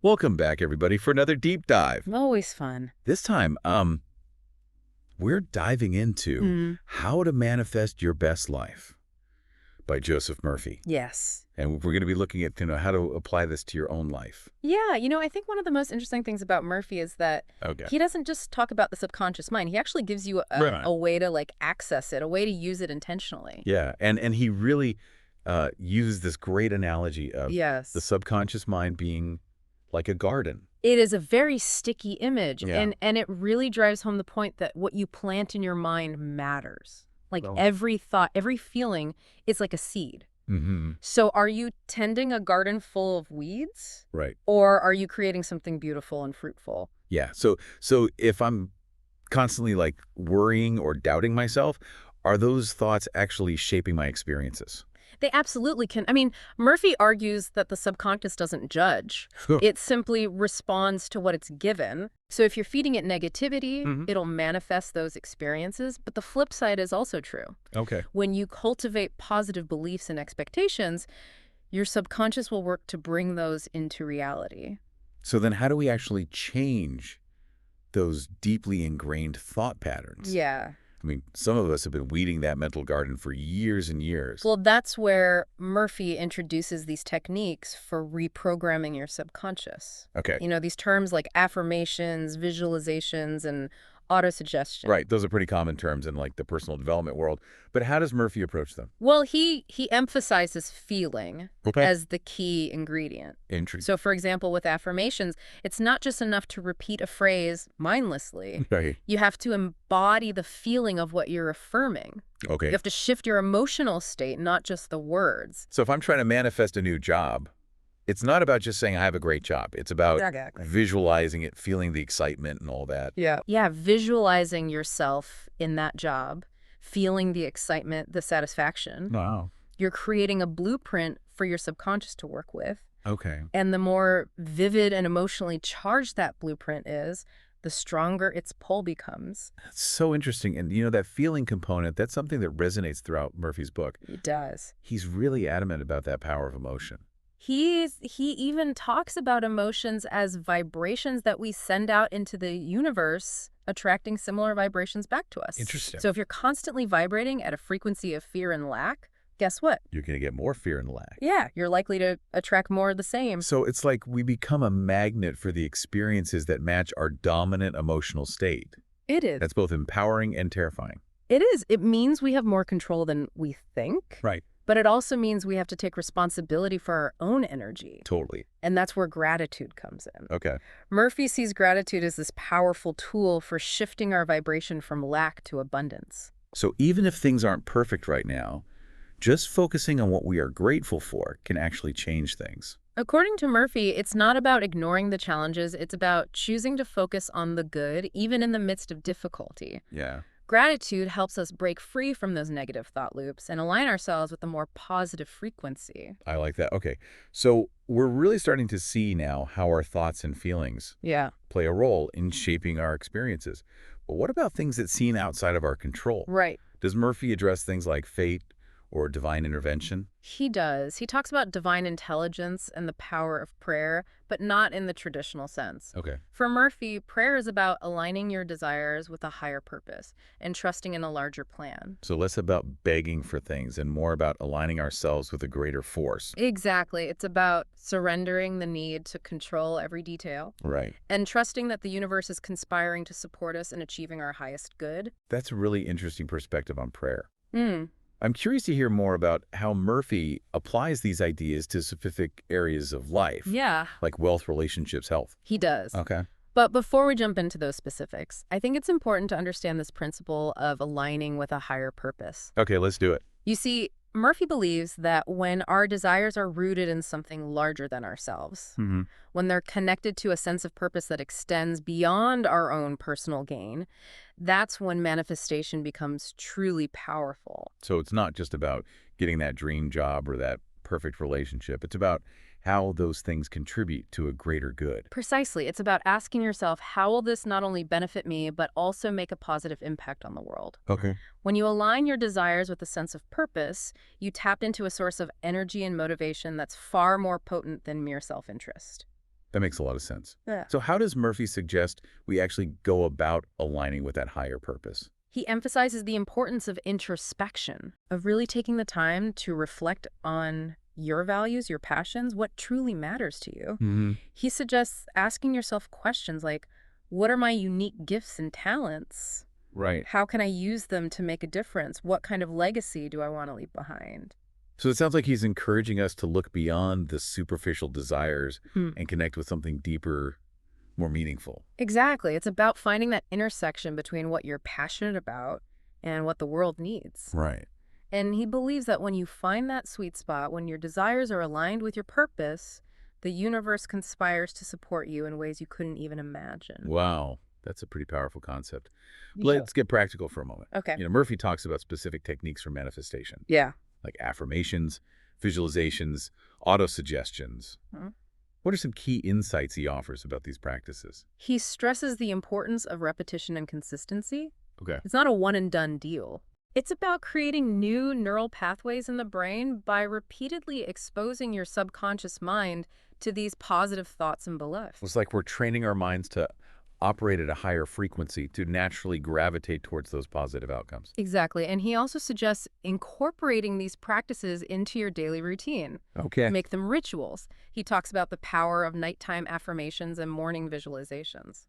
Welcome back, everybody, for another deep dive. Always fun. This time, we're diving into Mm. How to Manifest Your Best Life by Joseph Murphy. Yes. And we're going to be looking at, how to apply this to your own life. Yeah, I think one of the most interesting things about Murphy is that Okay. he doesn't just talk about the subconscious mind. He actually gives you Right. a way to access it, a way to use it intentionally. Yeah, and he really uses this great analogy of Yes. the subconscious mind being like a garden. It is a very sticky image, Yeah. and it really drives home the point that what you plant in your mind matters. Like Oh. every thought, every feeling is like a seed. Mm-hmm. So are you tending a garden full of weeds, Right. or are you creating something beautiful and fruitful? Yeah. So if I'm constantly worrying or doubting myself, are those thoughts actually shaping my experiences? They absolutely can. Murphy argues that the subconscious doesn't judge. Sure. It simply responds to what it's given. So if you're feeding it negativity, Mhm. it'll manifest those experiences. But the flip side is also true. Okay. When you cultivate positive beliefs and expectations, your subconscious will work to bring those into reality. So then how do we actually change those deeply ingrained thought patterns? Yeah. I mean, some of us have been weeding that mental garden for years and years. Well, that's where Murphy introduces these techniques for reprogramming your subconscious. Okay. These terms like affirmations, visualizations, and autosuggestion. Right. Those are pretty common terms in the personal development world. But how does Murphy approach them? Well, he emphasizes feeling Okay. as the key ingredient. Interesting. So, for example, with affirmations, it's not just enough to repeat a phrase mindlessly. Right. You have to embody the feeling of what you're affirming. You Okay. have to shift your emotional state, not just the words. So if I'm trying to manifest a new job, it's not about just saying I have a great job. It's about Exactly. visualizing it, feeling the excitement and all that. Yeah, visualizing yourself in that job, feeling the excitement, the satisfaction. Wow. You're creating a blueprint for your subconscious to work with. Okay. And the more vivid and emotionally charged that blueprint is, the stronger its pull becomes. That's so interesting. And that feeling component, that's something that resonates throughout Murphy's book. It does. He's really adamant about that power of emotion. He even talks about emotions as vibrations that we send out into the universe, attracting similar vibrations back to us. Interesting. So if you're constantly vibrating at a frequency of fear and lack, guess what? You're going to get more fear and lack. Yeah, you're likely to attract more of the same. So it's like we become a magnet for the experiences that match our dominant emotional state. It is. That's both empowering and terrifying. It is. It means we have more control than we think. Right. But it also means we have to take responsibility for our own energy. Totally. And that's where gratitude comes in. Okay. Murphy sees gratitude as this powerful tool for shifting our vibration from lack to abundance. So even if things aren't perfect right now, just focusing on what we are grateful for can actually change things. According to Murphy, it's not about ignoring the challenges. It's about choosing to focus on the good, even in the midst of difficulty. Yeah. Gratitude helps us break free from those negative thought loops and align ourselves with a more positive frequency. I like that. Okay. So we're really starting to see now how our thoughts and feelings Yeah. play a role in shaping our experiences. But what about things that seem outside of our control? Right. Does Murphy address things like fate or divine intervention? He does. He talks about divine intelligence and the power of prayer, but not in the traditional sense. Okay. For Murphy, prayer is about aligning your desires with a higher purpose and trusting in a larger plan. So less about begging for things and more about aligning ourselves with a greater force. Exactly. It's about surrendering the need to control every detail Right. and trusting that the universe is conspiring to support us in achieving our highest good. That's a really interesting perspective on prayer. Hmm. I'm curious to hear more about how Murphy applies these ideas to specific areas of life, Yeah, like wealth, relationships, health. he does. Okay. But before we jump into those specifics, I think it's important to understand this principle of aligning with a higher purpose. Okay, let's do it. You see, Murphy believes that when our desires are rooted in something larger than ourselves, Mm-hmm. when they're connected to a sense of purpose that extends beyond our own personal gain, that's when manifestation becomes truly powerful. So it's not just about getting that dream job or that perfect relationship. It's about how those things contribute to a greater good. Precisely. It's about asking yourself, how will this not only benefit me, but also make a positive impact on the world? Okay. When you align your desires with a sense of purpose, you tap into a source of energy and motivation that's far more potent than mere self-interest. That makes a lot of sense. Yeah. So how does Murphy suggest we actually go about aligning with that higher purpose? He emphasizes the importance of introspection, of really taking the time to reflect on your values, your passions, what truly matters to you. Mm-hmm. He suggests asking yourself questions like, what are my unique gifts and talents? Right. How can I use them to make a difference? What kind of legacy do I want to leave behind? So it sounds like he's encouraging us to look beyond the superficial desires Hmm. and connect with something deeper, more meaningful. Exactly. It's about finding that intersection between what you're passionate about and what the world needs. Right. And he believes that when you find that sweet spot, when your desires are aligned with your purpose, the universe conspires to support you in ways you couldn't even imagine. Wow. That's a pretty powerful concept. Yeah. Let's get practical for a moment. Okay. Murphy talks about specific techniques for manifestation, Yeah. like affirmations, visualizations, autosuggestions. Mhm. What are some key insights he offers about these practices? He stresses the importance of repetition and consistency. Okay. It's not a one-and-done deal. It's about creating new neural pathways in the brain by repeatedly exposing your subconscious mind to these positive thoughts and beliefs. It's like we're training our minds to operate at a higher frequency to naturally gravitate towards those positive outcomes. Exactly. And he also suggests incorporating these practices into your daily routine. Okay. Make them rituals. He talks about the power of nighttime affirmations and morning visualizations.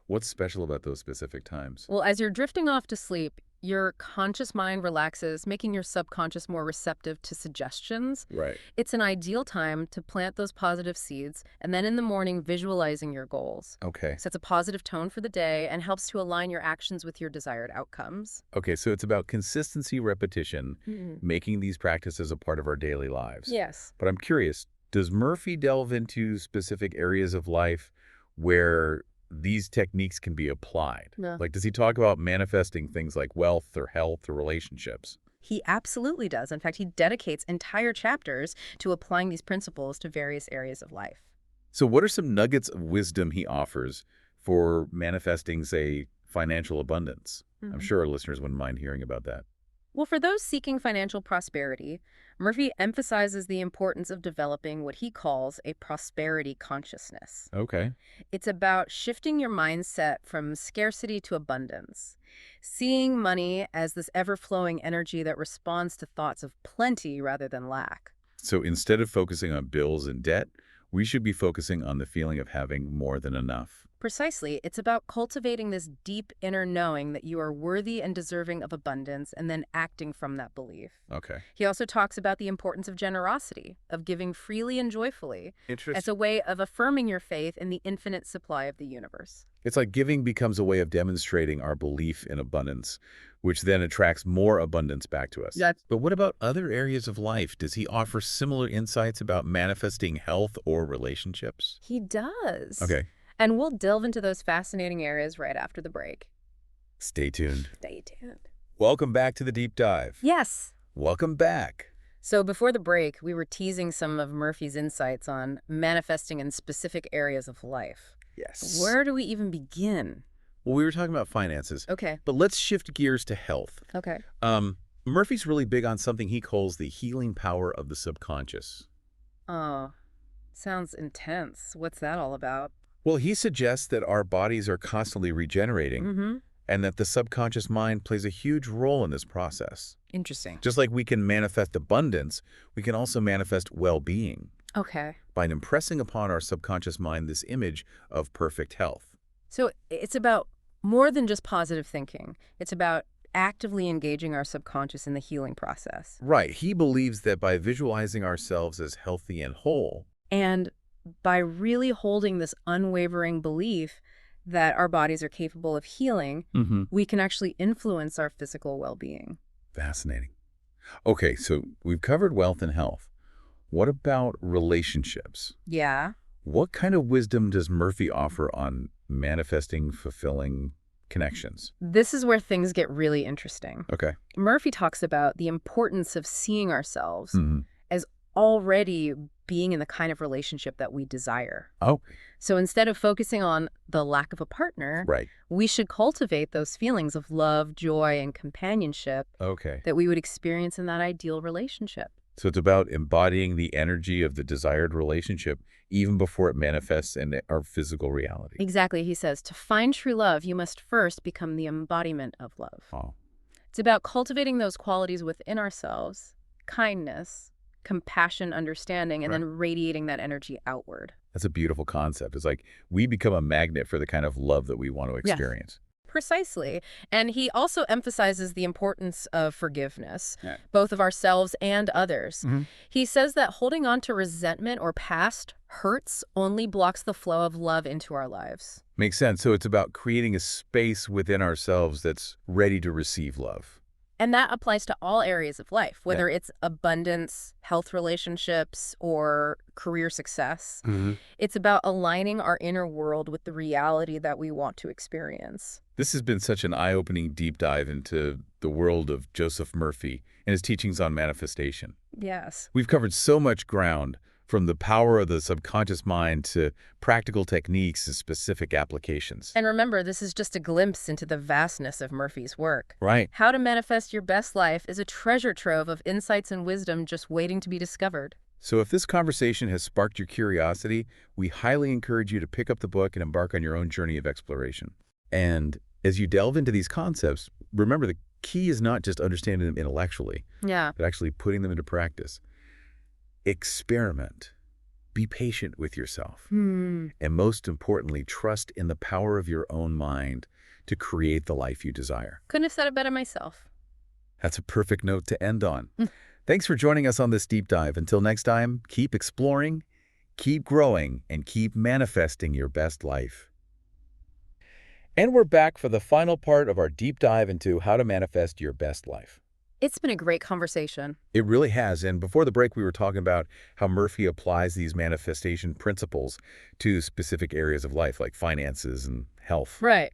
What's special about those specific times? Well, as you're drifting off to sleep, your conscious mind relaxes, making your subconscious more receptive to suggestions. Right. It's an ideal time to plant those positive seeds, and then in the morning, visualizing your goals. Okay. Sets a positive tone for the day and helps to align your actions with your desired outcomes. Okay, so it's about consistency, repetition, making these practices a part of our daily lives. Yes. But I'm curious, does Murphy delve into specific areas of life where these techniques can be applied? No. Like, does he talk about manifesting things like wealth or health or relationships? He absolutely does. In fact, he dedicates entire chapters to applying these principles to various areas of life. So what are some nuggets of wisdom he offers for manifesting, say, financial abundance? I'm sure our listeners wouldn't mind hearing about that. Well, for those seeking financial prosperity, Murphy emphasizes the importance of developing what he calls a prosperity consciousness. Okay. It's about shifting your mindset from scarcity to abundance, seeing money as this ever-flowing energy that responds to thoughts of plenty rather than lack. So instead of focusing on bills and debt, we should be focusing on the feeling of having more than enough. Precisely, it's about cultivating this deep inner knowing that you are worthy and deserving of abundance and then acting from that belief. Okay. He also talks about the importance of generosity, of giving freely and joyfully, as a way of affirming your faith in the infinite supply of the universe. It's like giving becomes a way of demonstrating our belief in abundance, which then attracts more abundance back to us. But what about other areas of life? Does he offer similar insights about manifesting health or relationships? He does. Okay. And we'll delve into those fascinating areas right after the break. Stay tuned. Stay tuned. Welcome back to the Deep Dive. Yes. Welcome back. So before the break, we were teasing some of Murphy's insights on manifesting in specific areas of life. Yes. Where do we even begin? Well, we were talking about finances, Okay. but let's shift gears to health. Okay. Murphy's really big on something he calls the healing power of the subconscious. Oh, sounds intense. What's that all about? Well, he suggests that our bodies are constantly regenerating and that the subconscious mind plays a huge role in this process. Interesting. Just like we can manifest abundance, we can also manifest well-being Okay. by impressing upon our subconscious mind this image of perfect health. So it's about more than just positive thinking. It's about actively engaging our subconscious in the healing process. Right. He believes that by visualizing ourselves as healthy and whole, And by really holding this unwavering belief that our bodies are capable of healing, we can actually influence our physical well-being. Fascinating. Okay, so we've covered wealth and health. What about relationships? Yeah. What kind of wisdom does Murphy offer on manifesting, fulfilling connections? This is where things get really interesting. Okay. Murphy talks about the importance of seeing ourselves Mhm. as already being in the kind of relationship that we desire. Oh, So instead of focusing on the lack of a partner, right. we should cultivate those feelings of love, joy, and companionship Okay. that we would experience in that ideal relationship. So it's about embodying the energy of the desired relationship even before it manifests in our physical reality. Exactly. He says, to find true love, you must first become the embodiment of love. Oh, It's about cultivating those qualities within ourselves, kindness, compassion, understanding, and right. then radiating that energy outward. That's a beautiful concept. It's like we become a magnet for the kind of love that we want to Yes. experience. Precisely. And he also emphasizes the importance of forgiveness, Yeah. both of ourselves and others. Mm-hmm. He says that holding on to resentment or past hurts only blocks the flow of love into our lives. Makes sense. So it's about creating a space within ourselves that's ready to receive love. And that applies to all areas of life, whether it's abundance, health relationships, or career success. Mm-hmm. It's about aligning our inner world with the reality that we want to experience. This has been such an eye-opening deep dive into the world of Joseph Murphy and his teachings on manifestation. Yes. We've covered so much ground, from the power of the subconscious mind to practical techniques and specific applications. And remember, this is just a glimpse into the vastness of Murphy's work. Right. How to Manifest Your Best Life is a treasure trove of insights and wisdom just waiting to be discovered. So if this conversation has sparked your curiosity, we highly encourage you to pick up the book and embark on your own journey of exploration. And as you delve into these concepts, remember the key is not just understanding them intellectually, Yeah. but actually putting them into practice. Experiment. Be patient with yourself. And most importantly, trust in the power of your own mind to create the life you desire. Couldn't have said it better myself. That's a perfect note to end on. Thanks for joining us on this deep dive. Until next time, keep exploring, keep growing, and keep manifesting your best life. And we're back for the final part of our deep dive into how to manifest your best life. It's been a great conversation. It really has. And before the break, we were talking about how Murphy applies these manifestation principles to specific areas of life, like finances and health. Right.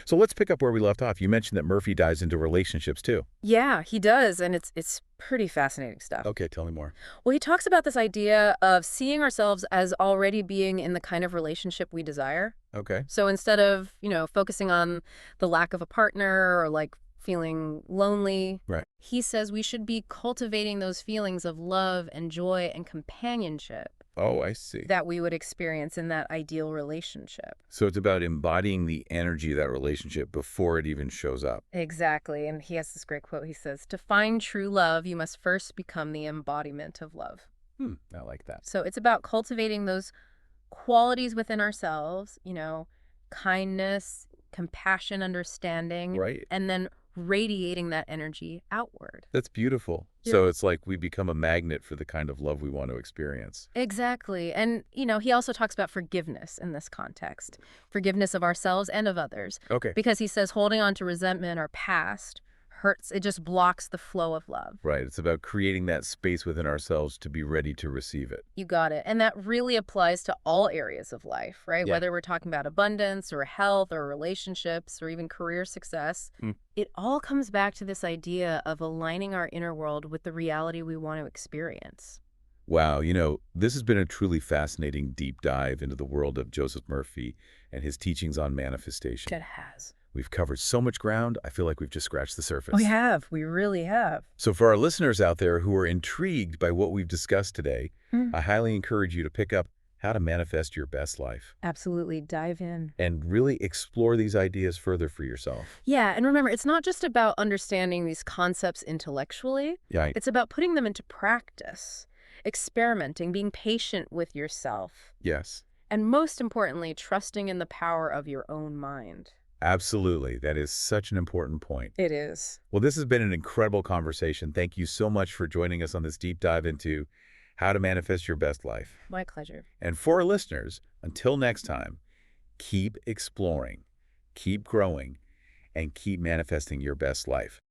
So let's pick up where we left off. You mentioned that Murphy dives into relationships too. Yeah, he does, and it's pretty fascinating stuff. Okay, tell me more. Well, he talks about this idea of seeing ourselves as already being in the kind of relationship we desire. Okay. So instead of, focusing on the lack of a partner or like feeling lonely, Right. he says we should be cultivating those feelings of love and joy and companionship Oh, I see. that we would experience in that ideal relationship. So it's about embodying the energy of that relationship before it even shows up. Exactly. And he has this great quote. He says, to find true love, you must first become the embodiment of love. I like that. So it's about cultivating those qualities within ourselves, kindness, compassion, understanding, Right. and then radiating that energy outward. That's beautiful. Yeah. So it's like we become a magnet for the kind of love we want to experience. Exactly. And, he also talks about forgiveness in this context, forgiveness of ourselves and of others, Okay. because he says holding on to resentment or past hurts. It just blocks the flow of love. Right. It's about creating that space within ourselves to be ready to receive it. You got it. And that really applies to all areas of life, right? Yeah. Whether we're talking about abundance or health or relationships or even career success, it all comes back to this idea of aligning our inner world with the reality we want to experience. Wow. This has been a truly fascinating deep dive into the world of Joseph Murphy and his teachings on manifestation. It has. We've covered so much ground, I feel like we've just scratched the surface. We have. We really have. So for our listeners out there who are intrigued by what we've discussed today, I highly encourage you to pick up How to Manifest Your Best Life Absolutely. Dive in. and really explore these ideas further for yourself. Yeah. And remember, it's not just about understanding these concepts intellectually. Yeah. It's about putting them into practice, experimenting, being patient with yourself, Yes. and most importantly, trusting in the power of your own mind. Absolutely. That is such an important point. It is. Well, this has been an incredible conversation. Thank you so much for joining us on this deep dive into how to manifest your best life. My pleasure. And for our listeners, until next time, keep exploring, keep growing, and keep manifesting your best life.